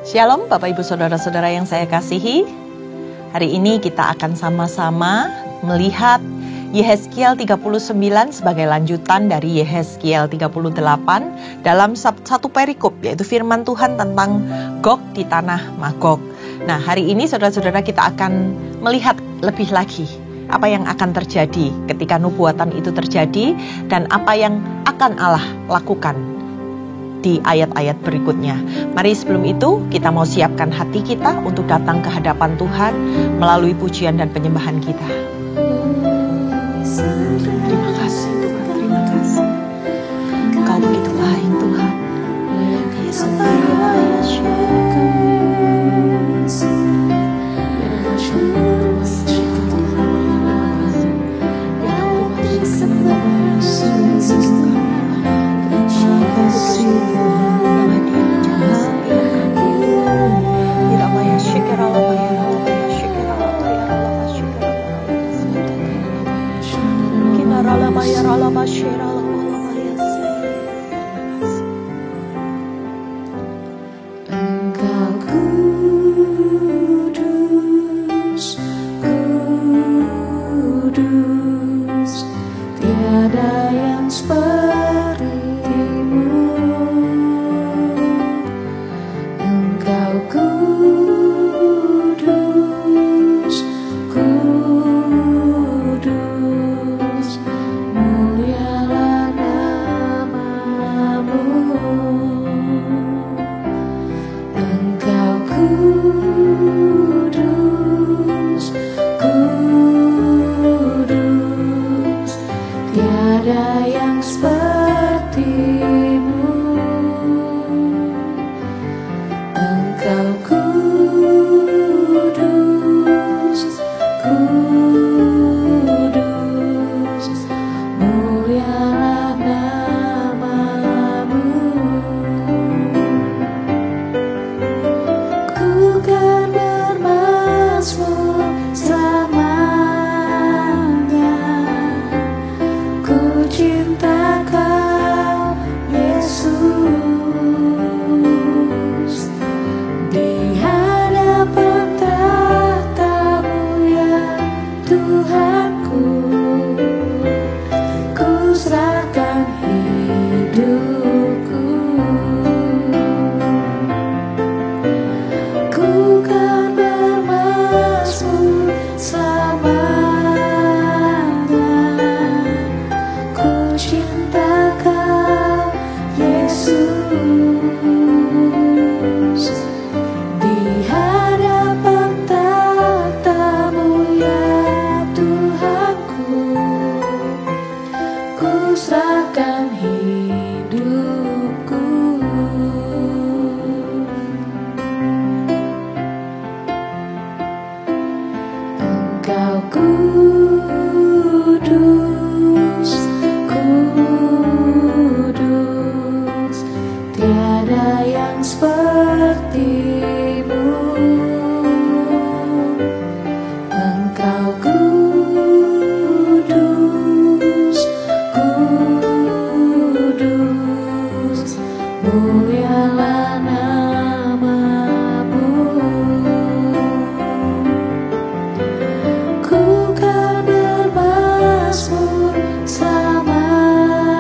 Shalom Bapak Ibu Saudara-saudara yang saya kasihi. Hari ini kita akan sama-sama melihat Yehezkiel 39 sebagai lanjutan dari Yehezkiel 38 dalam satu perikop, yaitu firman Tuhan tentang Gog di tanah Magog. Nah, hari ini saudara-saudara kita akan melihat lebih lagi apa yang akan terjadi ketika nubuatan itu terjadi dan apa yang akan Allah lakukan di ayat-ayat berikutnya. Mari sebelum itu kita mau siapkan hati kita untuk datang ke hadapan Tuhan melalui pujian dan penyembahan kita. Terima kasih Tuhan, terima kasih. Engkau begitu baik Tuhan. Engkau kudus, kudus, tiada yang seperti-Mu. Engkau kudus, kudus, mulialah nama-Mu. Engkau kudus, kudus, tiada yang seperti-Mu. Engkau kudus, kudus, mulialah nama-Mu. Ku kan bermazmur selamanya, ku cinta Kau Yesus. Di hadapan tahta-Mu ya Tuhanku, ku serahkan hidupku. Ku kan bermazmur selamanya, ku cinta Kau Yesus. Di hadapan tahta-Mu ya Tuhanku, ku serahkan hidupku. Engkau kudus, kudus, tiada yang seperti-Mu. Engkau kudus, kudus, mulialah nama-Mu. Ku kan bermazmur selamanya,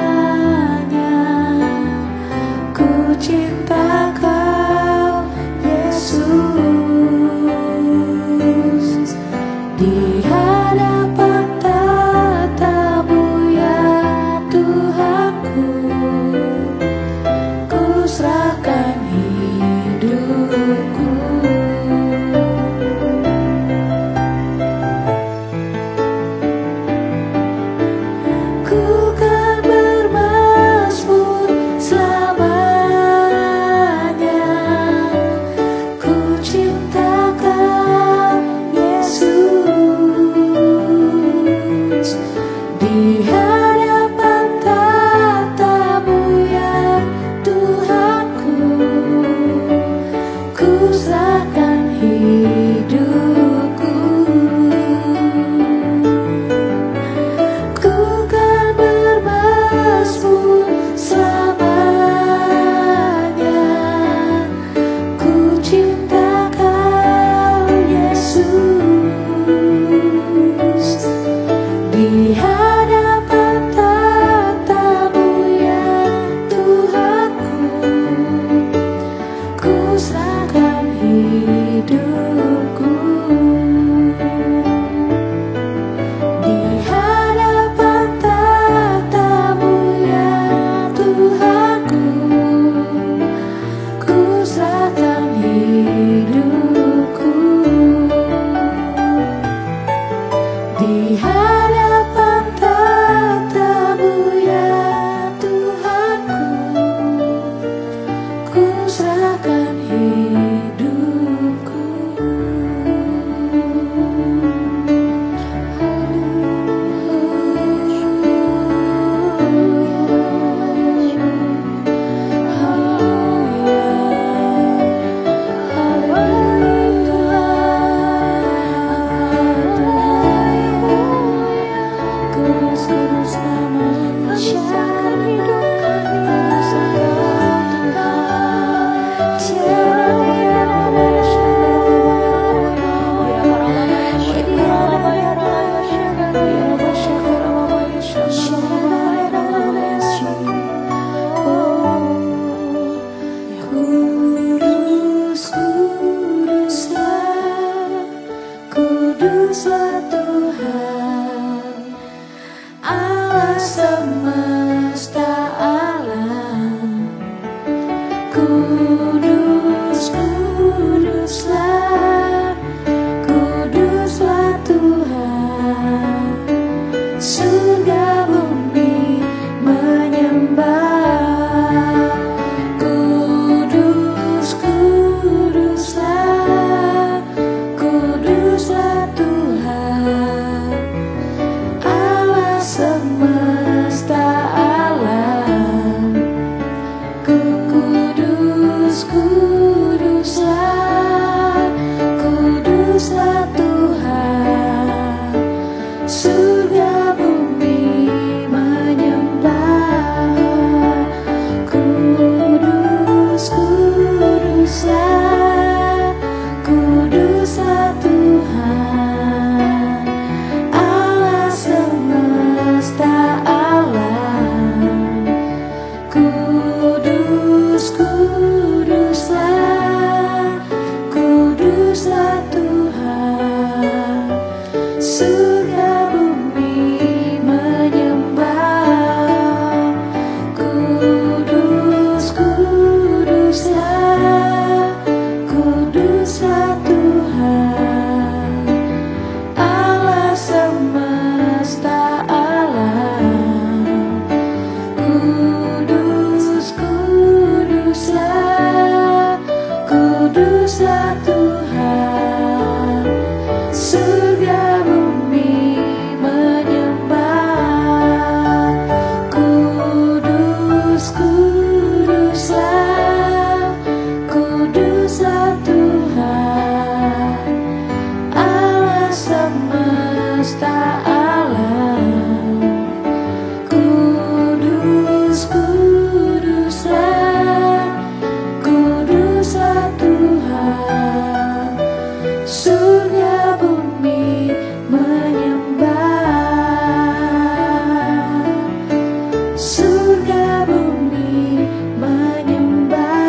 ku cinta Kau Yesus. Di hadapan tahta-Mu ya Tuhanku, ku serahkan hidupku. Ku kan bermazmur selamanya, kuduslah Tuhan, Allah semesta alam. Kuduslah Tuhan, surga bumi menyembah. Kuduslah Tuhan, Allah semesta alam. Kuduslah Tuhan, surga bumi menyembah. Surga bumi menyembah.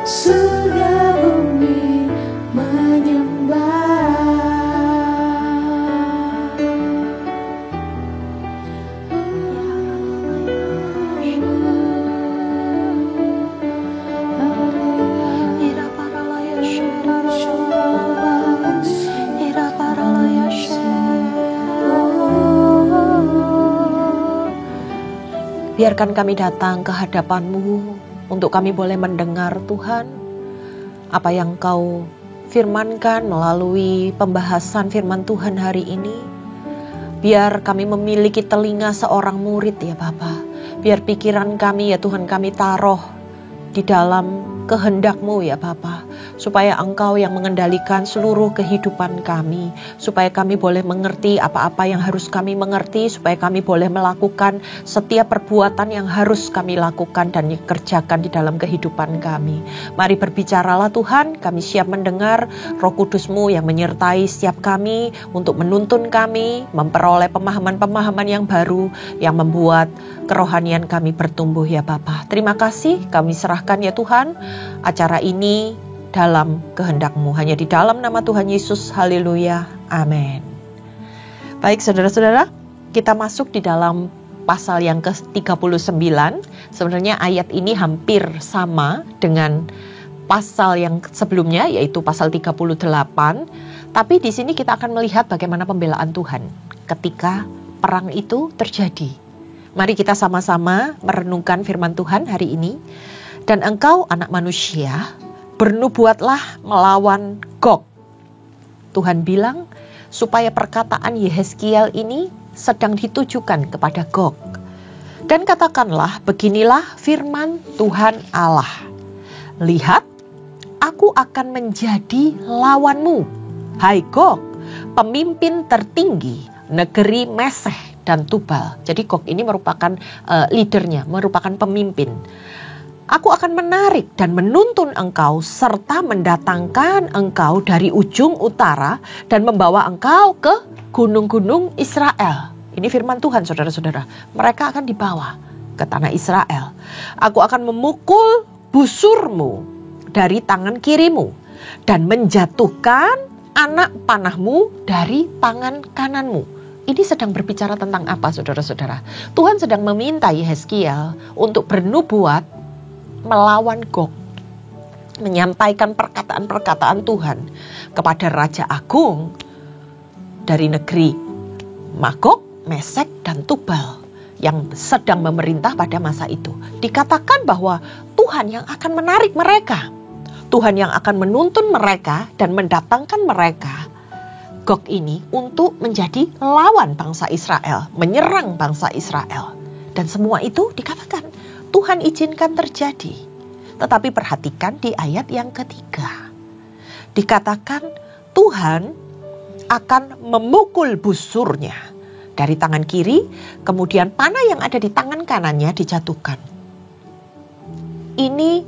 Surga bumi menyembah. Biarkan kami datang ke hadapan-Mu untuk kami boleh mendengar Tuhan apa yang Kau firmankan melalui pembahasan firman Tuhan hari ini. Biar kami memiliki telinga seorang murid ya Bapa. Biar pikiran kami ya Tuhan kami taruh di dalam kehendak-Mu ya Bapa. Supaya Engkau yang mengendalikan seluruh kehidupan kami. Supaya kami boleh mengerti apa-apa yang harus kami mengerti. Supaya kami boleh melakukan setiap perbuatan yang harus kami lakukan dan kerjakan di dalam kehidupan kami. Mari berbicaralah Tuhan, kami siap mendengar. Roh Kudus-Mu yang menyertai setiap kami untuk menuntun kami, memperoleh pemahaman-pemahaman yang baru yang membuat kerohanian kami bertumbuh ya Bapa. Terima kasih, kami serahkan ya Tuhan acara ini dalam kehendak-Mu. Hanya di dalam nama Tuhan Yesus, haleluya, amin. Baik saudara-saudara, kita masuk di dalam pasal yang ke-39. Sebenarnya ayat ini hampir sama dengan pasal yang sebelumnya, yaitu pasal 38. Tapi di sini kita akan melihat bagaimana pembelaan Tuhan ketika perang itu terjadi. Mari kita sama-sama merenungkan firman Tuhan hari ini. Dan engkau anak manusia, bernubuatlah melawan Gog. Tuhan bilang supaya perkataan Yehezkiel ini sedang ditujukan kepada Gog. Dan katakanlah, beginilah firman Tuhan Allah. Lihat, aku akan menjadi lawanmu, hai Gog, pemimpin tertinggi negeri Meseh dan Tubal. Jadi Gog ini merupakan leadernya, merupakan pemimpin. Aku akan menarik dan menuntun engkau serta mendatangkan engkau dari ujung utara dan membawa engkau ke gunung-gunung Israel. Ini firman Tuhan saudara-saudara. Mereka akan dibawa ke tanah Israel. Aku akan memukul busurmu dari tangan kirimu dan menjatuhkan anak panahmu dari tangan kananmu. Ini sedang berbicara tentang apa saudara-saudara? Tuhan sedang meminta Yehezkiel untuk bernubuat melawan Gog, menyampaikan perkataan-perkataan Tuhan kepada Raja Agung dari negeri Magog, Mesek, dan Tubal yang sedang memerintah pada masa itu. Dikatakan bahwa Tuhan yang akan menarik mereka, Tuhan yang akan menuntun mereka dan mendatangkan mereka, Gog ini, untuk menjadi lawan bangsa Israel, menyerang bangsa Israel. Dan semua itu dikatakan Tuhan izinkan terjadi. Tetapi perhatikan di ayat yang ketiga. Dikatakan Tuhan akan memukul busurnya dari tangan kiri, kemudian panah yang ada di tangan kanannya dijatuhkan. Ini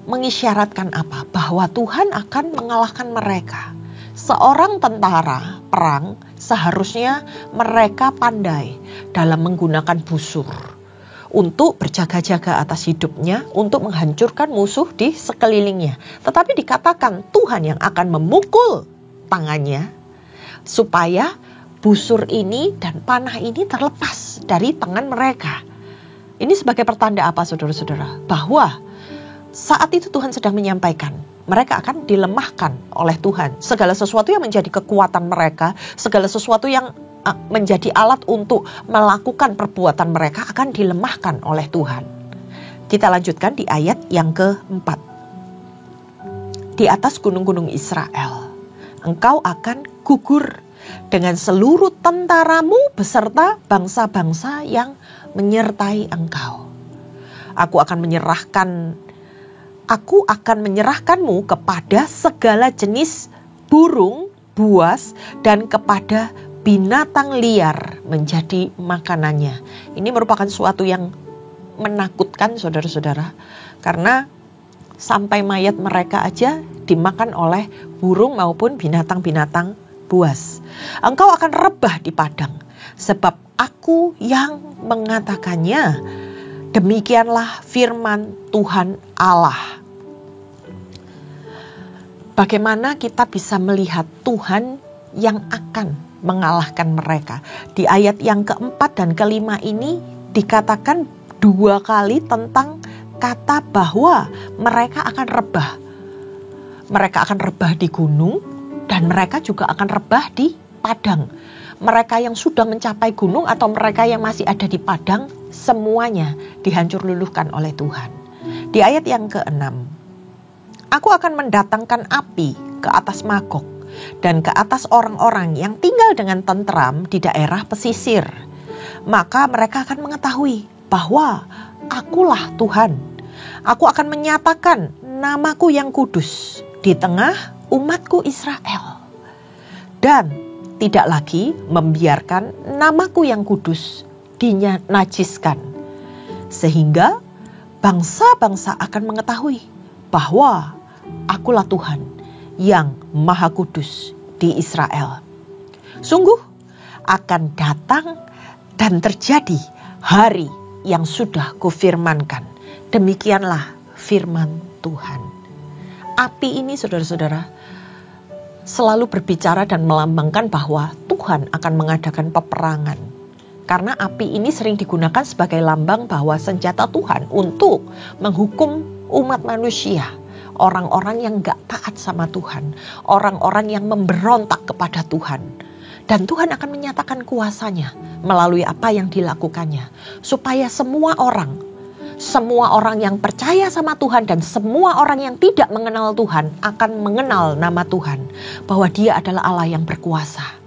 mengisyaratkan apa? Bahwa Tuhan akan mengalahkan mereka. Seorang tentara perang seharusnya mereka pandai dalam menggunakan busur untuk berjaga-jaga atas hidupnya, untuk menghancurkan musuh di sekelilingnya. Tetapi dikatakan Tuhan yang akan memukul tangannya supaya busur ini dan panah ini terlepas dari tangan mereka. Ini sebagai pertanda apa saudara-saudara? Bahwa saat itu Tuhan sedang menyampaikan mereka akan dilemahkan oleh Tuhan. Segala sesuatu yang menjadi kekuatan mereka, segala sesuatu yang menjadi alat untuk melakukan perbuatan mereka akan dilemahkan oleh Tuhan. Kita lanjutkan di ayat yang keempat. Di atas gunung-gunung Israel, engkau akan gugur dengan seluruh tentaramu beserta bangsa-bangsa yang menyertai engkau. Aku akan menyerahkanmu kepada segala jenis burung, buas, dan kepada binatang liar menjadi makanannya. Ini merupakan suatu yang menakutkan saudara-saudara. Karena sampai mayat mereka aja dimakan oleh burung maupun binatang-binatang buas. Engkau akan rebah di padang, sebab aku yang mengatakannya. Demikianlah firman Tuhan Allah. Bagaimana kita bisa melihat Tuhan yang akan mengalahkan mereka? Di ayat yang keempat dan kelima ini dikatakan 2 kali tentang kata bahwa mereka akan rebah. Mereka akan rebah di gunung dan mereka juga akan rebah di padang. Mereka yang sudah mencapai gunung atau mereka yang masih ada di padang, semuanya dihancur luluhkan oleh Tuhan. Di ayat yang ke-6, aku akan mendatangkan api ke atas Magog dan ke atas orang-orang yang tinggal dengan tentram di daerah pesisir. Maka mereka akan mengetahui bahwa akulah Tuhan. Aku akan menyatakan namaku yang kudus di tengah umatku Israel. Dan tidak lagi membiarkan namaku yang kudus dinajiskan. Sehingga bangsa-bangsa akan mengetahui bahwa akulah Tuhan yang Maha Kudus di Israel. Sungguh akan datang dan terjadi hari yang sudah kufirmankan. Demikianlah firman Tuhan. Api ini saudara-saudara selalu berbicara dan melambangkan bahwa Tuhan akan mengadakan peperangan. Karena api ini sering digunakan sebagai lambang bahwa senjata Tuhan untuk menghukum umat manusia. Orang-orang yang gak taat sama Tuhan. Orang-orang yang memberontak kepada Tuhan. Dan Tuhan akan menyatakan kuasanya melalui apa yang dilakukannya. Supaya semua orang yang percaya sama Tuhan dan semua orang yang tidak mengenal Tuhan akan mengenal nama Tuhan. Bahwa Dia adalah Allah yang berkuasa.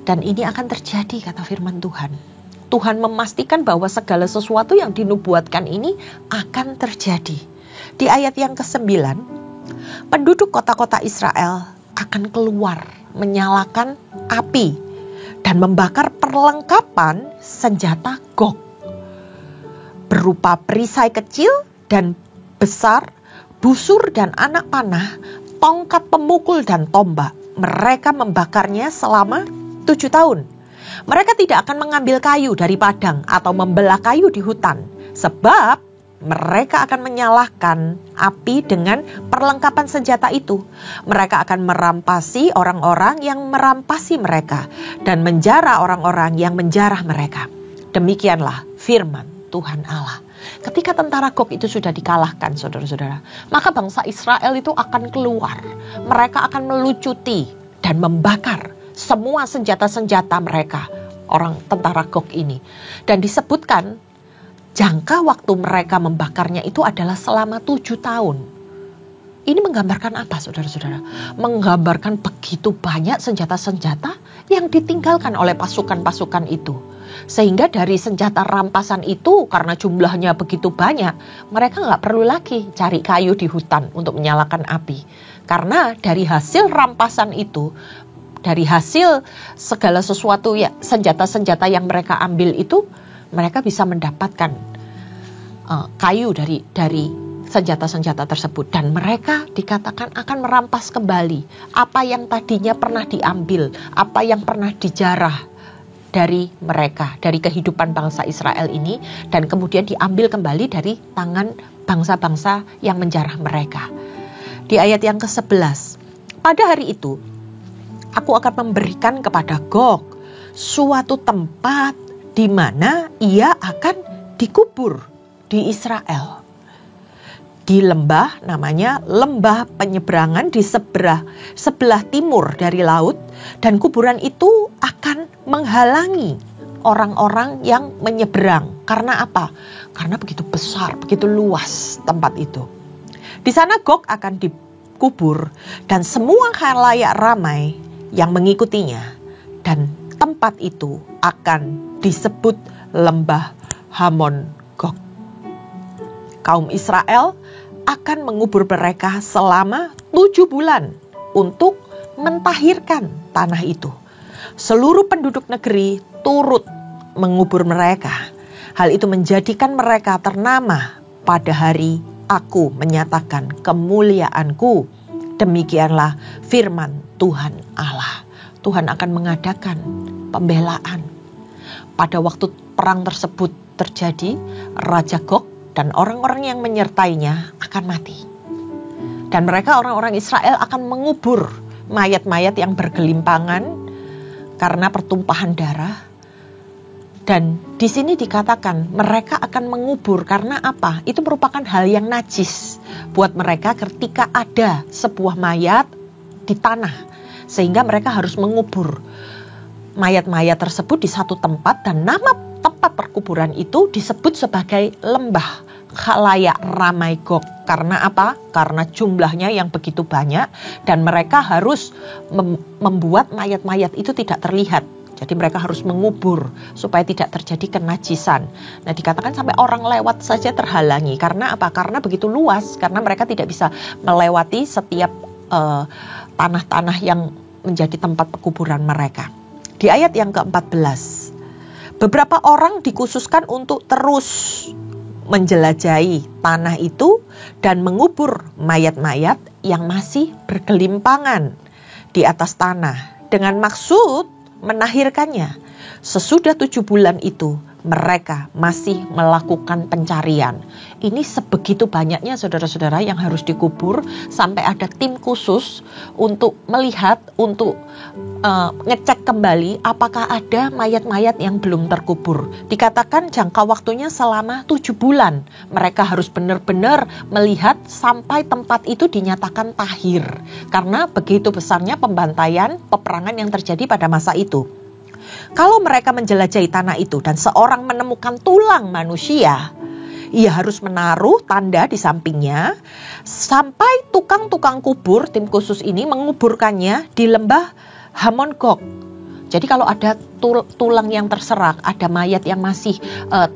Dan ini akan terjadi kata firman Tuhan. Tuhan memastikan bahwa segala sesuatu yang dinubuatkan ini akan terjadi. Di ayat yang ke-9, penduduk kota-kota Israel akan keluar menyalakan api dan membakar perlengkapan senjata Gog. Berupa perisai kecil dan besar, busur dan anak panah, tongkat pemukul dan tombak. Mereka membakarnya selama 7 tahun. Mereka tidak akan mengambil kayu dari padang atau membelah kayu di hutan. Sebab mereka akan menyalakan api dengan perlengkapan senjata itu. Mereka akan merampasi orang-orang yang merampasi mereka. Dan menjara orang-orang yang menjarah mereka. Demikianlah firman Tuhan Allah. Ketika tentara Gog itu sudah dikalahkan saudara-saudara, maka bangsa Israel itu akan keluar. Mereka akan melucuti dan membakar semua senjata-senjata mereka, orang tentara Gog ini. Dan disebutkan jangka waktu mereka membakarnya itu adalah selama 7 tahun. Ini menggambarkan apa saudara-saudara? Menggambarkan begitu banyak senjata-senjata yang ditinggalkan oleh pasukan-pasukan itu. Sehingga dari senjata rampasan itu karena jumlahnya begitu banyak, mereka gak perlu lagi cari kayu di hutan untuk menyalakan api. Karena dari hasil rampasan itu, dari hasil segala sesuatu ya, senjata-senjata yang mereka ambil itu, mereka bisa mendapatkan kayu dari senjata-senjata tersebut. Dan mereka dikatakan akan merampas kembali apa yang tadinya pernah diambil, apa yang pernah dijarah dari mereka, dari kehidupan bangsa Israel ini. Dan kemudian diambil kembali dari tangan bangsa-bangsa yang menjarah mereka. Di ayat yang ke-11, pada hari itu aku akan memberikan kepada Gog suatu tempat di mana ia akan dikubur di Israel. Di lembah namanya lembah penyeberangan di sebelah timur dari laut, dan kuburan itu akan menghalangi orang-orang yang menyeberang. Karena apa? Karena begitu besar, begitu luas tempat itu. Di sana Gog akan dikubur dan semua khalayak ramai yang mengikutinya, dan tempat itu akan disebut lembah Hamon Gog. Kaum Israel akan mengubur mereka selama 7 bulan untuk mentahirkan tanah itu. Seluruh penduduk negeri turut mengubur mereka. Hal itu menjadikan mereka ternama pada hari aku menyatakan kemuliaanku. Demikianlah firman Tuhan Allah. Tuhan akan mengadakan pembelaan. Pada waktu perang tersebut terjadi, Raja Gog dan orang-orang yang menyertainya akan mati. Dan mereka, orang-orang Israel, akan mengubur mayat-mayat yang bergelimpangan karena pertumpahan darah. Dan di sini dikatakan mereka akan mengubur karena apa? Itu merupakan hal yang najis buat mereka ketika ada sebuah mayat di tanah. Sehingga mereka harus mengubur mayat-mayat tersebut di satu tempat, dan nama tempat perkuburan itu disebut sebagai lembah khalayak ramai Gog. Karena apa? Karena jumlahnya yang begitu banyak dan mereka harus membuat mayat-mayat itu tidak terlihat. Jadi mereka harus mengubur supaya tidak terjadi kenajisan. Nah, dikatakan sampai orang lewat saja terhalangi. Karena apa? Karena begitu luas, karena mereka tidak bisa melewati setiap tanah-tanah yang menjadi tempat pekuburan mereka. Di ayat yang ke-14, beberapa orang dikhususkan untuk terus menjelajahi tanah itu dan mengubur mayat-mayat yang masih bergelimpangan di atas tanah dengan maksud menahirkannya. Sesudah 7 bulan itu mereka masih melakukan pencarian. Ini sebegitu banyaknya saudara-saudara yang harus dikubur, sampai ada tim khusus untuk melihat, untuk ngecek kembali apakah ada mayat-mayat yang belum terkubur. Dikatakan jangka waktunya selama 7 bulan. Mereka harus benar-benar melihat sampai tempat itu dinyatakan tahir. Karena begitu besarnya pembantaian, peperangan yang terjadi pada masa itu. Kalau mereka menjelajahi tanah itu dan seorang menemukan tulang manusia, ia harus menaruh tanda di sampingnya sampai tukang-tukang kubur, tim khusus ini menguburkannya di lembah Hamon Gog. Jadi kalau ada tulang yang terserak, ada mayat yang masih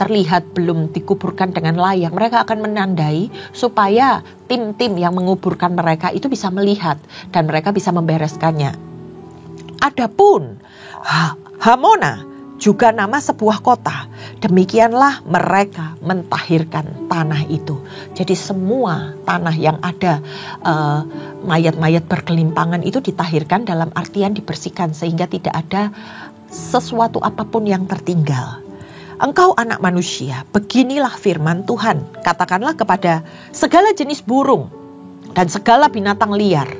terlihat belum dikuburkan dengan layak, mereka akan menandai supaya tim-tim yang menguburkan mereka itu bisa melihat dan mereka bisa membereskannya. Adapun Hamona juga nama sebuah kota. Demikianlah mereka mentahirkan tanah itu. Jadi semua tanah yang ada mayat-mayat bergelimpangan itu ditahirkan, dalam artian dibersihkan sehingga tidak ada sesuatu apapun yang tertinggal. Engkau anak manusia, beginilah firman Tuhan. Katakanlah kepada segala jenis burung dan segala binatang liar,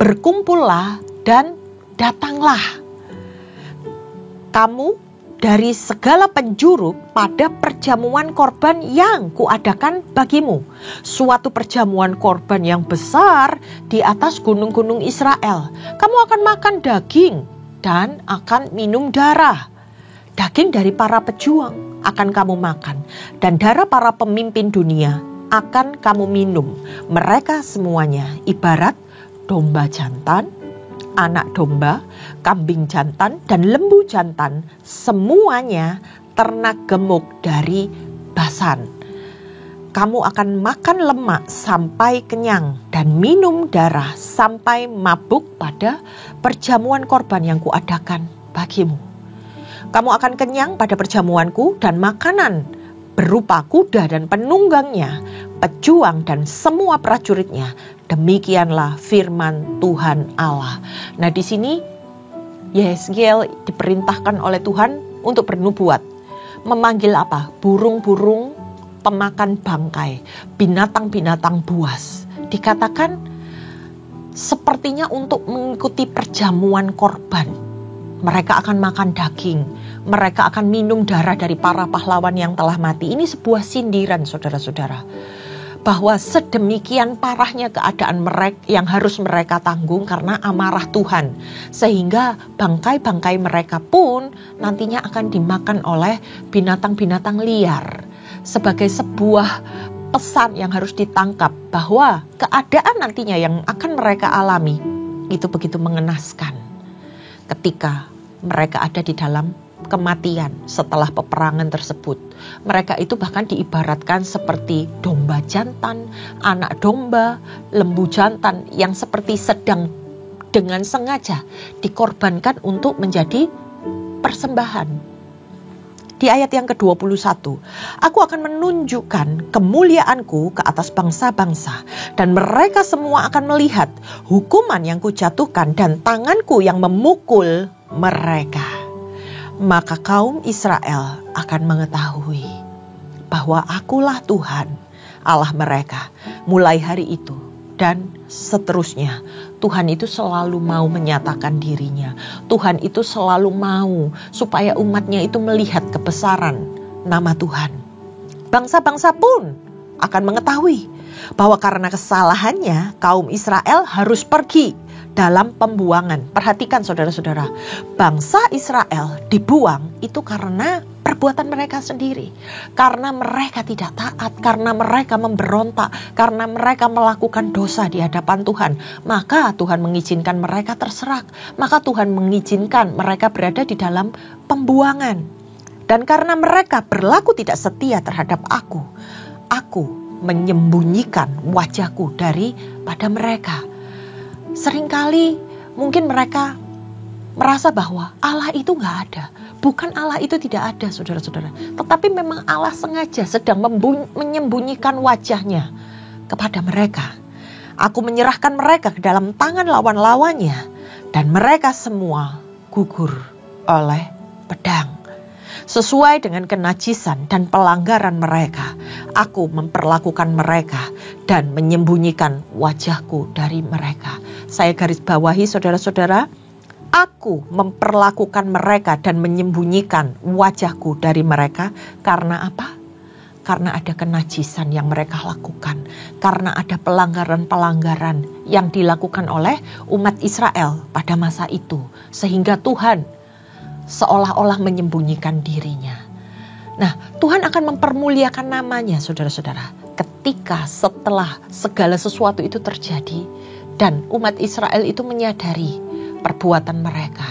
berkumpullah dan datanglah kamu dari segala penjuru pada perjamuan korban yang kuadakan bagimu. Suatu perjamuan korban yang besar di atas gunung-gunung Israel. Kamu akan makan daging dan akan minum darah. Daging dari para pejuang akan kamu makan, dan darah para pemimpin dunia akan kamu minum. Mereka semuanya ibarat domba jantan, anak domba, kambing jantan, dan lembu jantan, semuanya ternak gemuk dari Basan. Kamu akan makan lemak sampai kenyang dan minum darah sampai mabuk pada perjamuan korban yang kuadakan bagimu. Kamu akan kenyang pada perjamuanku, dan makanan berupa kuda dan penunggangnya, pejuang dan semua prajuritnya. Demikianlah firman Tuhan Allah. Nah, di sini Yehezkiel diperintahkan oleh Tuhan untuk bernubuat. Memanggil apa? Burung-burung pemakan bangkai, binatang-binatang buas. Dikatakan sepertinya untuk mengikuti perjamuan korban. Mereka akan makan daging, mereka akan minum darah dari para pahlawan yang telah mati. Ini sebuah sindiran, saudara-saudara, bahwa sedemikian parahnya keadaan mereka yang harus mereka tanggung karena amarah Tuhan, sehingga bangkai-bangkai mereka pun nantinya akan dimakan oleh binatang-binatang liar. Sebagai sebuah pesan yang harus ditangkap bahwa keadaan nantinya yang akan mereka alami itu begitu mengenaskan ketika mereka ada di dalam kematian setelah peperangan tersebut. Mereka itu bahkan diibaratkan seperti domba jantan, anak domba, lembu jantan yang seperti sedang dengan sengaja dikorbankan untuk menjadi persembahan. Di ayat yang ke-21, aku akan menunjukkan kemuliaanku ke atas bangsa-bangsa, dan mereka semua akan melihat hukuman yang kujatuhkan dan tanganku yang memukul mereka. Maka kaum Israel akan mengetahui bahwa akulah Tuhan Allah mereka. Mulai hari itu dan seterusnya, Tuhan itu selalu mau menyatakan dirinya. Tuhan itu selalu mau supaya umatnya itu melihat kebesaran nama Tuhan. Bangsa-bangsa pun akan mengetahui bahwa karena kesalahannya kaum Israel harus pergi dalam pembuangan. Perhatikan saudara-saudara, bangsa Israel dibuang itu karena perbuatan mereka sendiri. Karena mereka tidak taat, karena mereka memberontak, karena mereka melakukan dosa di hadapan Tuhan. Maka Tuhan mengizinkan mereka terserak. Maka Tuhan mengizinkan mereka berada di dalam pembuangan. Dan karena mereka berlaku tidak setia terhadap aku menyembunyikan wajahku daripada mereka. Seringkali mungkin mereka merasa bahwa Allah itu gak ada. Bukan Allah itu tidak ada, saudara-saudara. Tetapi memang Allah sengaja sedang menyembunyikan wajahnya kepada mereka. Aku menyerahkan mereka ke dalam tangan lawan-lawannya, dan mereka semua gugur oleh pedang. Sesuai dengan kenajisan dan pelanggaran mereka, aku memperlakukan mereka dan menyembunyikan wajahku dari mereka. Saya garis bawahi saudara-saudara, aku memperlakukan mereka dan menyembunyikan wajahku dari mereka. Karena apa? Karena ada kenajisan yang mereka lakukan. Karena ada pelanggaran-pelanggaran yang dilakukan oleh umat Israel pada masa itu. Sehingga Tuhan seolah-olah menyembunyikan dirinya. Nah, Tuhan akan mempermuliakan namanya, saudara-saudara, ketika setelah segala sesuatu itu terjadi dan umat Israel itu menyadari perbuatan mereka.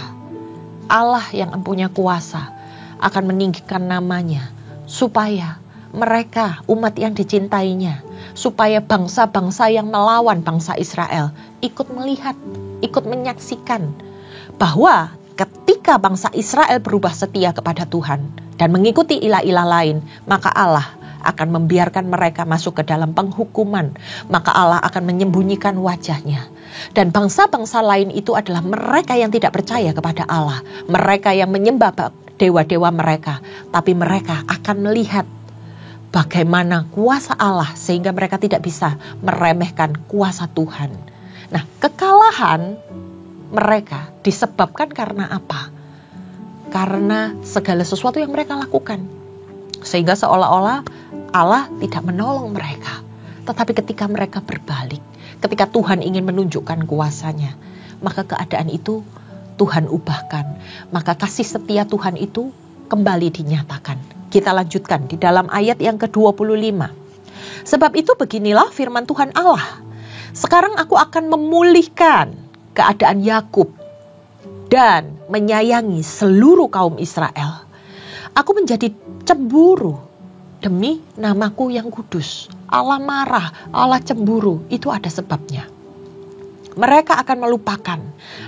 Allah yang mempunyai kuasa akan meninggikan namanya supaya mereka, umat yang dicintainya, supaya bangsa-bangsa yang melawan bangsa Israel ikut melihat, ikut menyaksikan bahwa ketika bangsa Israel berubah setia kepada Tuhan dan mengikuti ilah-ilah lain, maka Allah akan membiarkan mereka masuk ke dalam penghukuman. Maka Allah akan menyembunyikan wajahnya. Dan bangsa-bangsa lain itu adalah mereka yang tidak percaya kepada Allah. Mereka yang menyembah dewa-dewa mereka. Tapi mereka akan melihat bagaimana kuasa Allah sehingga mereka tidak bisa meremehkan kuasa Tuhan. Nah, kekalahan mereka disebabkan karena apa? Karena segala sesuatu yang mereka lakukan. Sehingga seolah-olah Allah tidak menolong mereka. Tetapi ketika mereka berbalik, ketika Tuhan ingin menunjukkan kuasanya, maka keadaan itu Tuhan ubahkan. Maka kasih setia Tuhan itu kembali dinyatakan. Kita lanjutkan di dalam ayat yang ke-25. Sebab itu beginilah firman Tuhan Allah. Sekarang aku akan memulihkan keadaan Yakub dan menyayangi seluruh kaum Israel. Aku menjadi cemburu demi namaku yang kudus. Allah marah, Allah cemburu, itu ada sebabnya. Mereka akan melupakan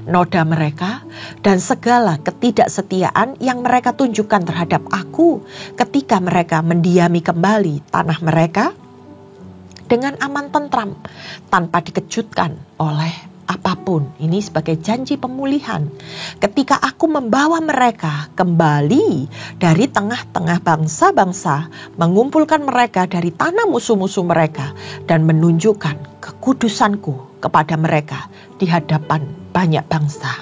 noda mereka dan segala ketidaksetiaan yang mereka tunjukkan terhadap aku ketika mereka mendiami kembali tanah mereka dengan aman tentram tanpa dikejutkan oleh apapun. Ini sebagai janji pemulihan. Ketika aku membawa mereka kembali dari tengah-tengah bangsa-bangsa, mengumpulkan mereka dari tanah musuh-musuh mereka, dan menunjukkan kekudusanku kepada mereka di hadapan banyak bangsa.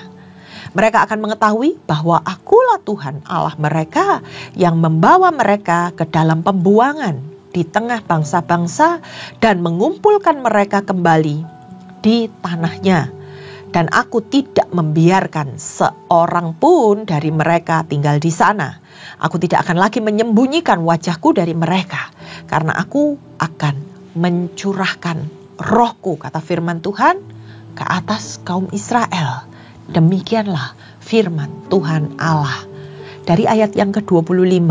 Mereka akan mengetahui bahwa akulah Tuhan Allah mereka yang membawa mereka ke dalam pembuangan di tengah bangsa-bangsa dan mengumpulkan mereka kembali di tanahnya. Dan aku tidak membiarkan seorang pun dari mereka tinggal di sana. Aku tidak akan lagi menyembunyikan wajahku dari mereka, karena aku akan mencurahkan rohku, kata firman Tuhan, ke atas kaum Israel. Demikianlah firman Tuhan Allah. Dari ayat yang ke-25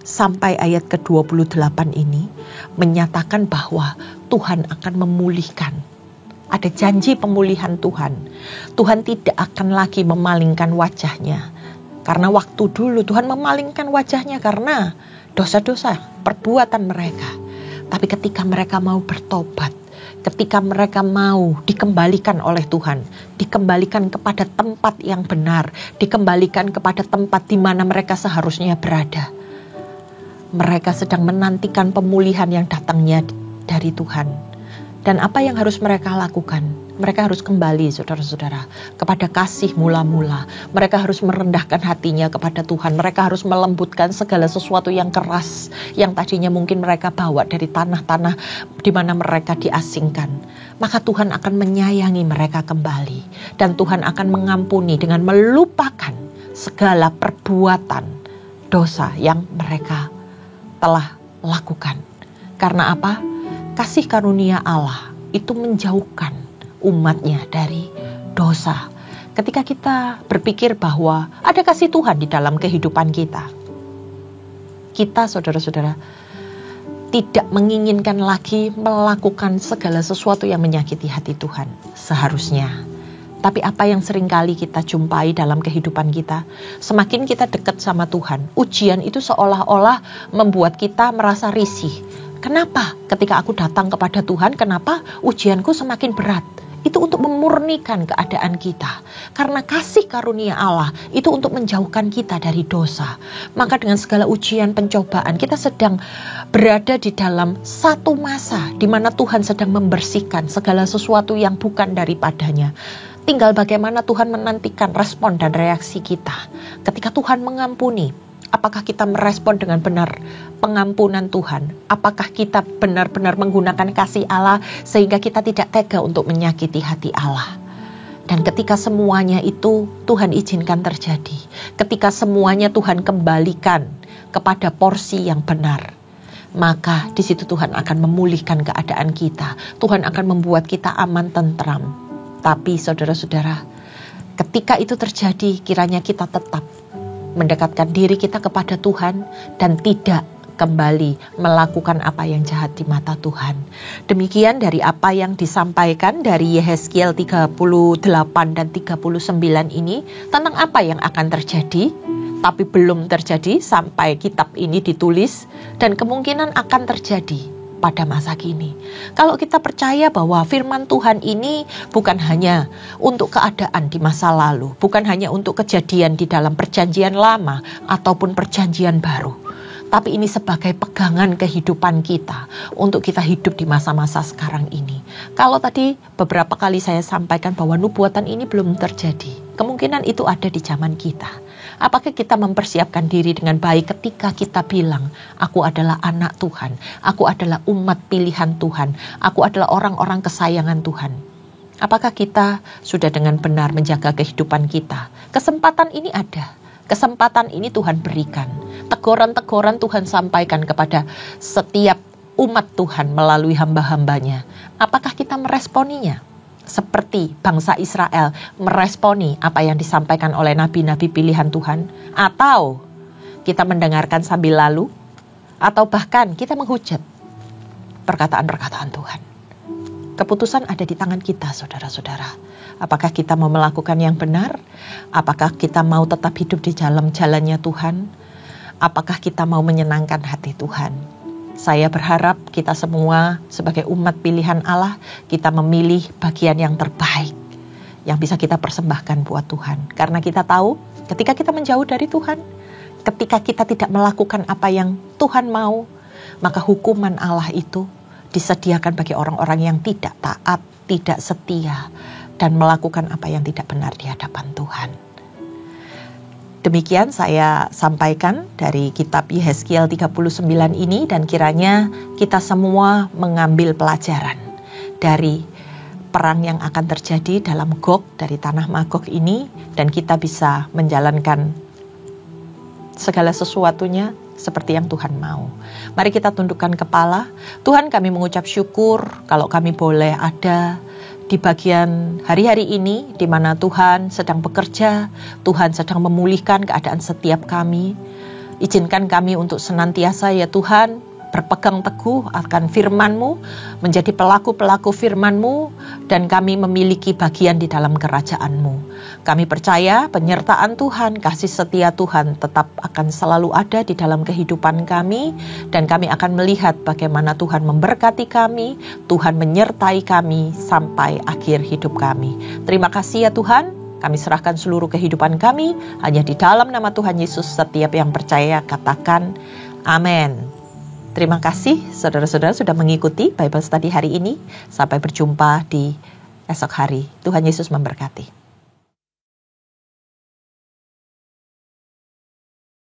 sampai ayat ke-28 ini menyatakan bahwa Tuhan akan memulihkan. Ada janji pemulihan Tuhan. Tuhan tidak akan lagi memalingkan wajahnya. Karena waktu dulu Tuhan memalingkan wajahnya karena dosa-dosa perbuatan mereka. Tapi ketika mereka mau bertobat, ketika mereka mau dikembalikan oleh Tuhan, dikembalikan kepada tempat yang benar, dikembalikan kepada tempat di mana mereka seharusnya berada. Mereka sedang menantikan pemulihan yang datangnya dari Tuhan. Dan apa yang harus mereka lakukan? Mereka harus kembali, saudara-saudara, kepada kasih mula-mula. Mereka harus merendahkan hatinya kepada Tuhan. Mereka harus melembutkan segala sesuatu yang keras, yang tadinya mungkin mereka bawa dari tanah-tanah di mana mereka diasingkan. Maka Tuhan akan menyayangi mereka kembali. Dan Tuhan akan mengampuni dengan melupakan segala perbuatan dosa yang mereka telah lakukan. Karena apa? Kasih karunia Allah itu menjauhkan umatnya dari dosa. Ketika kita berpikir bahwa ada kasih Tuhan di dalam kehidupan kita, kita saudara-saudara tidak menginginkan lagi melakukan segala sesuatu yang menyakiti hati Tuhan seharusnya. Tapi apa yang seringkali kita jumpai dalam kehidupan kita, semakin kita dekat sama Tuhan, ujian itu seolah-olah membuat kita merasa risih. Kenapa ketika aku datang kepada Tuhan, kenapa ujianku semakin berat? Itu untuk memurnikan keadaan kita. Karena kasih karunia Allah itu untuk menjauhkan kita dari dosa. Maka dengan segala ujian pencobaan, kita sedang berada di dalam satu masa di mana Tuhan sedang membersihkan segala sesuatu yang bukan daripadanya. Tinggal bagaimana Tuhan menantikan respon dan reaksi kita. Ketika Tuhan mengampuni, apakah kita merespon dengan benar pengampunan Tuhan? Apakah kita benar-benar menggunakan kasih Allah sehingga kita tidak tega untuk menyakiti hati Allah? Dan ketika semuanya itu Tuhan izinkan terjadi, ketika semuanya Tuhan kembalikan kepada porsi yang benar, maka di situ Tuhan akan memulihkan keadaan kita. Tuhan akan membuat kita aman, tentram. Tapi saudara-saudara, ketika itu terjadi, kiranya kita tetap mendekatkan diri kita kepada Tuhan dan tidak kembali melakukan apa yang jahat di mata Tuhan. Demikian dari apa yang disampaikan dari Yehezkiel 38 dan 39 ini tentang apa yang akan terjadi, tapi belum terjadi sampai kitab ini ditulis dan kemungkinan akan terjadi pada masa kini. Kalau kita percaya bahwa firman Tuhan ini bukan hanya untuk keadaan di masa lalu, bukan hanya untuk kejadian di dalam perjanjian lama ataupun perjanjian baru, tapi ini sebagai pegangan kehidupan kita untuk kita hidup di masa-masa sekarang ini. Kalau tadi beberapa kali saya sampaikan bahwa nubuatan ini belum terjadi, kemungkinan itu ada di zaman kita. Apakah kita mempersiapkan diri dengan baik ketika kita bilang, aku adalah anak Tuhan, aku adalah umat pilihan Tuhan, aku adalah orang-orang kesayangan Tuhan? Apakah kita sudah dengan benar menjaga kehidupan kita? Kesempatan ini ada, kesempatan ini Tuhan berikan. Teguran-teguran Tuhan sampaikan kepada setiap umat Tuhan melalui hamba-hambanya. Apakah kita meresponinya? Seperti bangsa Israel meresponi apa yang disampaikan oleh nabi-nabi pilihan Tuhan, atau kita mendengarkan sambil lalu, atau bahkan kita menghujat perkataan-perkataan Tuhan. Keputusan ada di tangan kita, saudara-saudara. Apakah kita mau melakukan yang benar? Apakah kita mau tetap hidup di dalam jalannya Tuhan? Apakah kita mau menyenangkan hati Tuhan? Saya berharap kita semua sebagai umat pilihan Allah, kita memilih bagian yang terbaik yang bisa kita persembahkan buat Tuhan. Karena kita tahu ketika kita menjauh dari Tuhan, ketika kita tidak melakukan apa yang Tuhan mau, maka hukuman Allah itu disediakan bagi orang-orang yang tidak taat, tidak setia, dan melakukan apa yang tidak benar di hadapan Tuhan. Demikian saya sampaikan dari kitab Yehezkiel 39 ini, dan kiranya kita semua mengambil pelajaran dari perang yang akan terjadi dalam Gog dari tanah Magog ini, dan kita bisa menjalankan segala sesuatunya seperti yang Tuhan mau. Mari kita tundukkan kepala. Tuhan, kami mengucap syukur kalau kami boleh ada di bagian hari-hari ini di mana Tuhan sedang bekerja, Tuhan sedang memulihkan keadaan setiap kami. Izinkan kami untuk senantiasa ya Tuhan berpegang teguh akan firman-Mu, menjadi pelaku-pelaku firman-Mu, dan kami memiliki bagian di dalam kerajaan-Mu. Kami percaya penyertaan Tuhan, kasih setia Tuhan tetap akan selalu ada di dalam kehidupan kami, dan kami akan melihat bagaimana Tuhan memberkati kami, Tuhan menyertai kami sampai akhir hidup kami. Terima kasih ya Tuhan, kami serahkan seluruh kehidupan kami hanya di dalam nama Tuhan Yesus. Setiap yang percaya katakan amin. Terima kasih saudara-saudara sudah mengikuti Bible Study hari ini. Sampai berjumpa di esok hari. Tuhan Yesus memberkati.